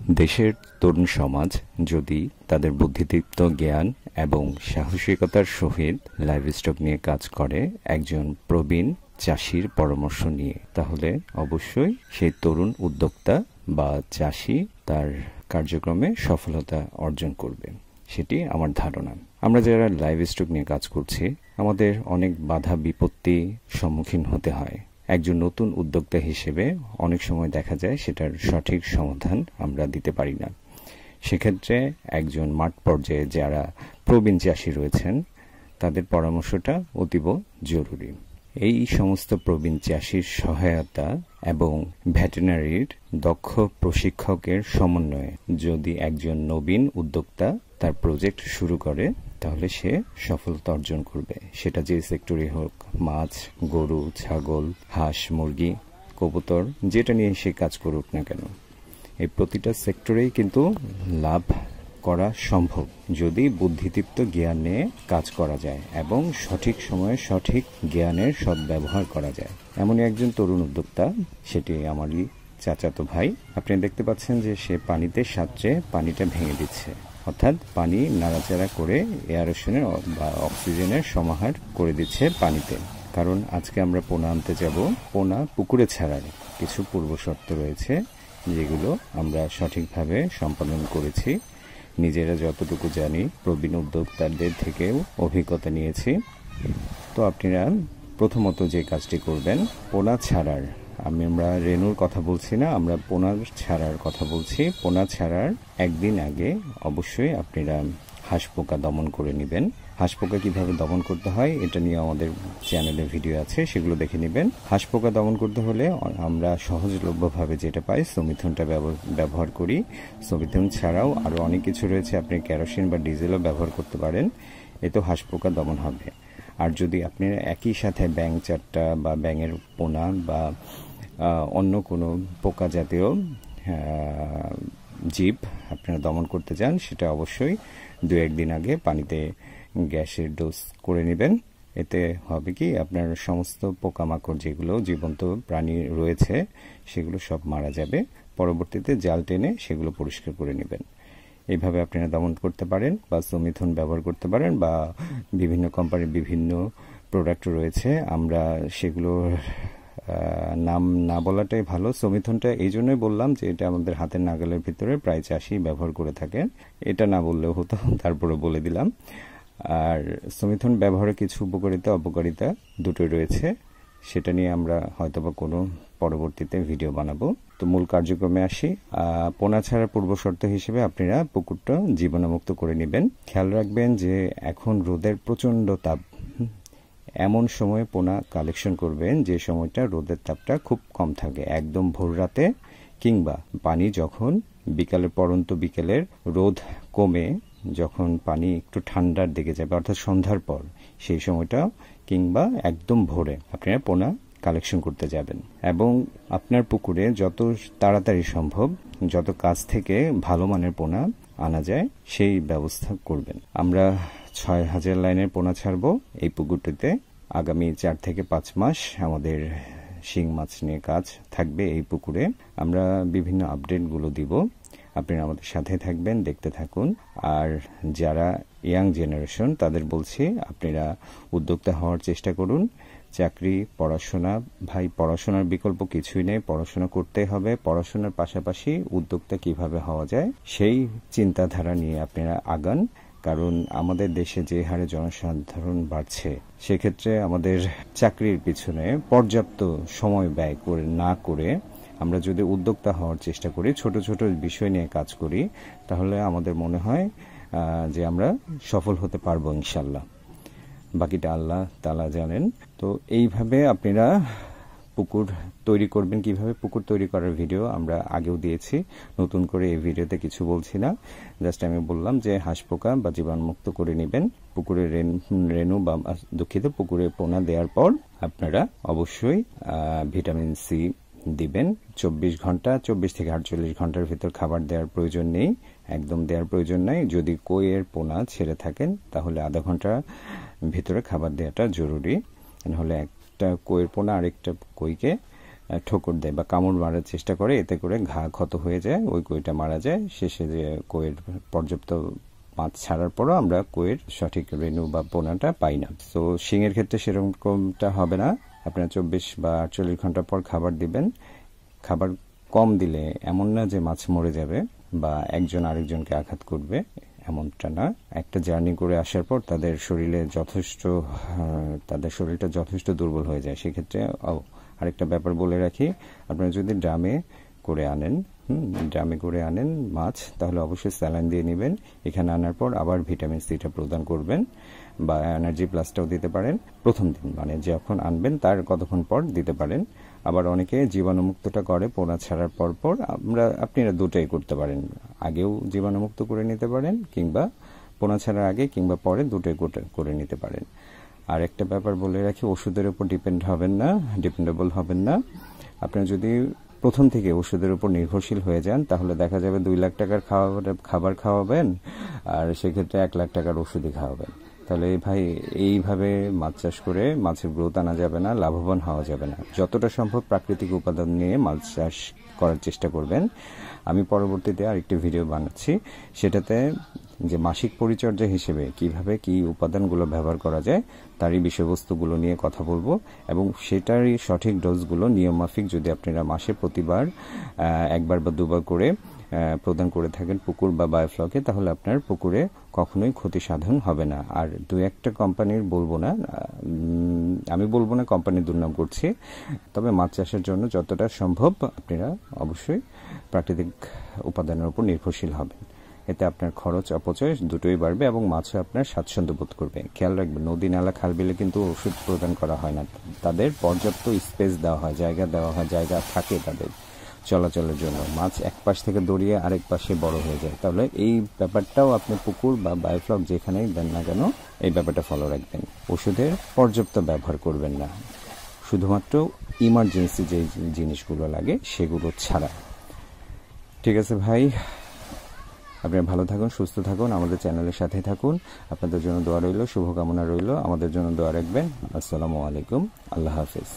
দেশের তরুণ সমাজ যদি তাদের বুদ্ধিদীপ্ত জ্ঞান এবং সাহসিকতার সহিত লাইভস্টক নিয়ে কাজ করে একজন প্রবীণ চাষির পরামর্শ নিয়ে, তাহলে অবশ্যই সেই তরুণ উদ্যোক্তা বা চাষি তার কার্যক্রমে সফলতা অর্জন করবে, সেটি আমার ধারণা। আমরা যারা লাইভস্টক নিয়ে কাজ করছি, আমাদের অনেক বাধা বিপত্তি সম্মুখীন হতে হয়। একজন নতুন উদ্যোক্তা হিসেবে অনেক সময় দেখা যায় সেটার সঠিক সমাধান আমরা দিতে পারি না। সেক্ষেত্রে একজন মাঠ পর্যায়ে যারা প্রবীণ চাষি রয়েছেন তাদের পরামর্শটা অতীব জরুরি। এই সমস্ত প্রবীণ চাষির সহায়তা এবং ভেটেরিনারির দক্ষ প্রশিক্ষকের সমন্বয়ে যদি একজন নবীন উদ্যোক্তা তার প্রজেক্ট শুরু করে, তাহলে সে সফলতা অর্জন করবে। সেটা যে সেক্টরে হোক, মাছ, গরু, ছাগল, হাঁস, মুরগি, কবুতর, যেটা নিয়ে সে কাজ করুক না কেন, এই প্রতিটা সেক্টরেই কিন্তু লাভ করা সম্ভব যদি বুদ্ধিদীপ্ত জ্ঞান নিয়ে কাজ করা যায় এবং সঠিক সময়ে সঠিক জ্ঞানের সদ্ব্যবহার করা যায়। এমনই একজন তরুণ উদ্যোক্তা, সেটি আমারই চাচাতো ভাই। আপনি দেখতে পাচ্ছেন যে সে পানিতে সাঁতরে পানিটা ভেঙে দিচ্ছে, অর্থাৎ পানি নাড়াচাড়া করে এয়ারেশনের বা অক্সিজেনের সমাহার করে দিচ্ছে পানিতে। কারণ আজকে আমরা পোনা আনতে যাব, পোনা পুকুরে ছাড়ার কিছু পূর্ব শর্ত রয়েছে যেগুলো আমরা সঠিকভাবে সম্পাদন করেছি। নিজেরা যতটুকু জানি, প্রবীণ উদ্যোক্তাদের থেকেও অভিজ্ঞতা নিয়েছি। তো আপনারা প্রথমত যে কাজটি করবেন, পোনা ছাড়ার, আমরা রেনুর কথা বলছি না, আমরা পোনা ছাড়ার কথা বলছি। পোনা ছাড়ার একদিন আগে অবশ্যই আপনারা হাঁস পোকা দমন করে নেবেন। হাঁস পোকা কীভাবে দমন করতে হয় এটা নিয়ে আমাদের চ্যানেলে ভিডিও আছে, সেগুলো দেখে নেবেন। হাঁস পোকা দমন করতে হলে আমরা সহজলভ্যভাবে যেটা পাই, সমিথনটা ব্যবহার করি। সমিথন ছাড়াও আরও অনেক কিছু রয়েছে, আপনি কেরোসিন বা ডিজেলও ব্যবহার করতে পারেন, এতেও হাঁস পোকা দমন হবে। আর যদি আপনি একই সাথে ব্যাঙ চারটা বা ব্যাঙের পোনা বা অন্য কোনো পোকা জাতীয় জীব আপনারা দমন করতে চান, সেটা অবশ্যই 2-1 দিন আগে পানিতে গ্যাসের ডোজ করে নেবেন। এতে হবে কি, আপনার সমস্ত পোকামাকড় যেগুলো জীবন্ত প্রাণী রয়েছে সেগুলো সব মারা যাবে। পরবর্তীতে জাল টেনে সেগুলো পরিষ্কার করে নেবেন। এইভাবে আপনারা দমন করতে পারেন বা সমিথন ব্যবহার করতে পারেন, বা বিভিন্ন কোম্পানির বিভিন্ন প্রোডাক্ট রয়েছে, আমরা সেগুলোর নাম না বলাটাই ভালো। সমিথনটা এই জন্যই বললাম যে এটা আমাদের হাতের নাগালের ভিতরে প্রায় চাষি ব্যবহার করে থাকেন, এটা না বললেও হতো, তারপরে বলে দিলাম। আর সমিথন ব্যবহারের কিছু উপকারিতা অপকারিতা দুটোই রয়েছে, সেটা নিয়ে আমরা হয়তোবা কোনো পরবর্তীতে ভিডিও বানাবো। তো মূল কার্যক্রমে আসি। পোনা ছাড়ার পূর্ব শর্ত হিসেবে আপনারা পুকুরটা জীবাণুমুক্ত করে নেবেন। খেয়াল রাখবেন যে এখন রোদের প্রচণ্ড তাপ, এমন সময়ে পোনা কালেকশন করবেন যে সময়টা রোদের তাপটা খুব কম থাকে, একদম ভোর রাতে, কিংবা পানি যখন বিকালের পরন্ত বিকেলের রোদ কমে যখন পানি একটু ঠান্ডার দিকে যাবে, অর্থাৎ সন্ধ্যার পর, সেই সময়টা, কিংবা একদম ভোরে আপনারা পোনা কালেকশন করতে যাবেন। এবং আপনার পুকুরে যত তাড়াতাড়ি সম্ভব, যত কাছ থেকে ভালো মানের পোনা আনা যায় সেই ব্যবস্থা করবেন। আমরা 6000 লাইনের পোনা ছাড়বো এই পুকুরটিতে। আগামী 4 থেকে 5 মাস আমাদের শিং মাছ নিয়ে কাজ থাকবে এই পুকুরে। আমরা বিভিন্ন আপডেটগুলো দিব, আপনারা আমাদের সাথে থাকবেন, দেখতে থাকুন। আর যারা ইয়াং জেনারেশন, তাদের বলছি আপনারা উদ্যোক্তা হওয়ার চেষ্টা করুন। চাকরি, পড়াশোনা, ভাই পড়াশোনার বিকল্প কিছুই নেই, পড়াশোনা করতে হবে। পড়াশোনার পাশাপাশি উদ্যোক্তা কিভাবে হওয়া যায় সেই চিন্তাধারা নিয়ে আপনারা আগান। কারণ আমাদের দেশে যে হারে জনসাধারণ বাড়ছে, সেক্ষেত্রে আমাদের চাকরির পিছনে পর্যাপ্ত সময় ব্যয় করে না করে আমরা যদি উদ্যোক্তা হওয়ার চেষ্টা করি, ছোট ছোট বিষয় নিয়ে কাজ করি, তাহলে আমাদের মনে হয় যে আমরা সফল হতে পারবো ইনশাল্লাহ। বাকিটা আল্লাহ তাআলা জানেন। তো এইভাবে আপনারা পুকুর তৈরি করবেন। কিভাবে পুকুর তৈরি করার ভিডিও আমরা আগেও দিয়েছি, নতুন করে এই ভিডিওতে কিছু বলছি না। জাস্ট আমি বললাম যে হাঁস পোকা বা জীবাণুমুক্ত করে নেবেন। পুকুরে রেনু বা দুঃখিত, পুকুরে পোনা দেওয়ার পর আপনারা অবশ্যই ভিটামিন সি দিবেন। 24 ঘন্টা, 24 থেকে 48 ঘন্টার ভিতর খাবার দেওয়ার প্রয়োজন নেই, একদম দেওয়ার প্রয়োজন নাই। যদি কইয়ের পোনা ছেড়ে থাকেন তাহলে আধা ঘন্টা ভিতরে খাবার দেওয়াটা জরুরি। নাহলে একটা কইয়ের পোনা আরেকটা কইকে ঠোকর দেয় বা কামড় মারার চেষ্টা করে, এতে করে ঘা ক্ষত হয়ে যায়, ওই কইটা মারা যায়। শেষে যে কইয়ের পর্যাপ্ত মাছ ছাড়ার পরও আমরা কইয়ের সঠিক রেণু বা পোনাটা পাই না। তো শিঙের ক্ষেত্রে সেরকমটা হবে না। আপনারা 24 বা 48 ঘন্টা পর খাবার দিবেন। খাবার কম দিলে এমন না যে মাছ মরে যাবে বা একজন আরেকজনকে আঘাত করবে, এমনটা না। একটা জার্নি করে আসার পর তাদের শরীরটা যথেষ্ট দুর্বল হয়ে যায়। সেক্ষেত্রে আরেকটা ব্যাপার বলে রাখি, আপনারা যদি ড্রামে করে আনেন মাছ, তাহলে অবশ্যই স্যালাইন দিয়ে নেবেন। এখানে আনার পর আবার ভিটামিন সিটা প্রদান করবেন বা এনার্জি প্লাসটাও দিতে পারেন প্রথম দিন, মানে যখন আনবেন তার কতক্ষণ পর দিতে পারেন। আবার অনেকে জীবাণুমুক্তটা করে পোনা ছাড়ার পর আপনারা দুটাই করতে পারেন, আগেও জীবাণুমুক্ত করে নিতে পারেন কিংবা পোনা ছাড়ার আগে কিংবা পরে দুটোই করে নিতে পারেন। আর একটা ব্যাপার বলে রাখি, ওষুধের উপর ডিপেন্ডেবল হবেন না। আপনারা যদি প্রথম থেকে ওষুধের উপর নির্ভরশীল হয়ে যান, তাহলে দেখা যাবে 2 লাখ টাকার খাবার খাওয়াবেন আর সেক্ষেত্রে 1 লাখ টাকার ওষুধই খাওয়াবেন। তাহলে ভাই এইভাবে মাছ চাষ করে মাছের গ্রোথ আনা যাবে না, লাভবান হওয়া যাবে না। যতটা সম্ভব প্রাকৃতিক উপাদান নিয়ে মাছ চাষ করার চেষ্টা করবেন। আমি পরবর্তীতে আরেকটি ভিডিও বানাচ্ছি, সেটাতে যে মাসিক পরিচর্যা হিসেবে কিভাবে কি উপাদানগুলো ব্যবহার করা যায় তারই বিষয়বস্তুগুলো নিয়ে কথা বলবো, এবং সেটারই সঠিক ডোজগুলো নিয়মমাফিক যদি আপনারা মাসে প্রতিবার 1 বার বা 2 বার করে প্রদান করে থাকেন পুকুর বা বায়োফ্লকে, তাহলে আপনার পুকুরে কখনোই ক্ষতি সাধন হবে না। আর 2-1টা কোম্পানির বলবো না, আমি বলবো না কোম্পানির দুর্নাম করছি, তবে মাছ চাষের জন্য যতটা সম্ভব আপনারা অবশ্যই প্রাকৃতিক উপাদানের উপর নির্ভরশীল হবেন। এতে আপনার খরচ অপচয় দুটোই বাড়বে এবং মাছও আপনার স্বাচ্ছন্দ্য বোধ করবে। খেয়াল রাখবেন, নদী নালা খাল বিলে কিন্তু ওষুধ প্রদান করা হয় না, তাদের পর্যাপ্ত স্পেস দেওয়া হয়, জায়গা থাকে তাদের চলাচলের জন্য। মাছ এক পাশ থেকে দৌড়িয়ে আরেক পাশে বড় হয়ে যায়। তাহলে এই ব্যাপারটাও আপনি পুকুর বা বায়োফ্লক যেখানেই দেন না কেন এই ব্যাপারটা ফলো রাখবেন। ওষুধের পর্যাপ্ত ব্যবহার করবেন না, শুধুমাত্র ইমার্জেন্সি যে জিনিসগুলো লাগে সেগুলো ছাড়া। ঠিক আছে ভাই, আপনারা ভালো থাকুন, সুস্থ থাকুন, আমাদের চ্যানেলের সাথে থাকুন। আপনাদের জন্য দোয়া রইল, শুভকামনা রইল, আমাদের জন্য দোয়া রাখবেন। আসসালামু আলাইকুম, আল্লাহ হাফেজ।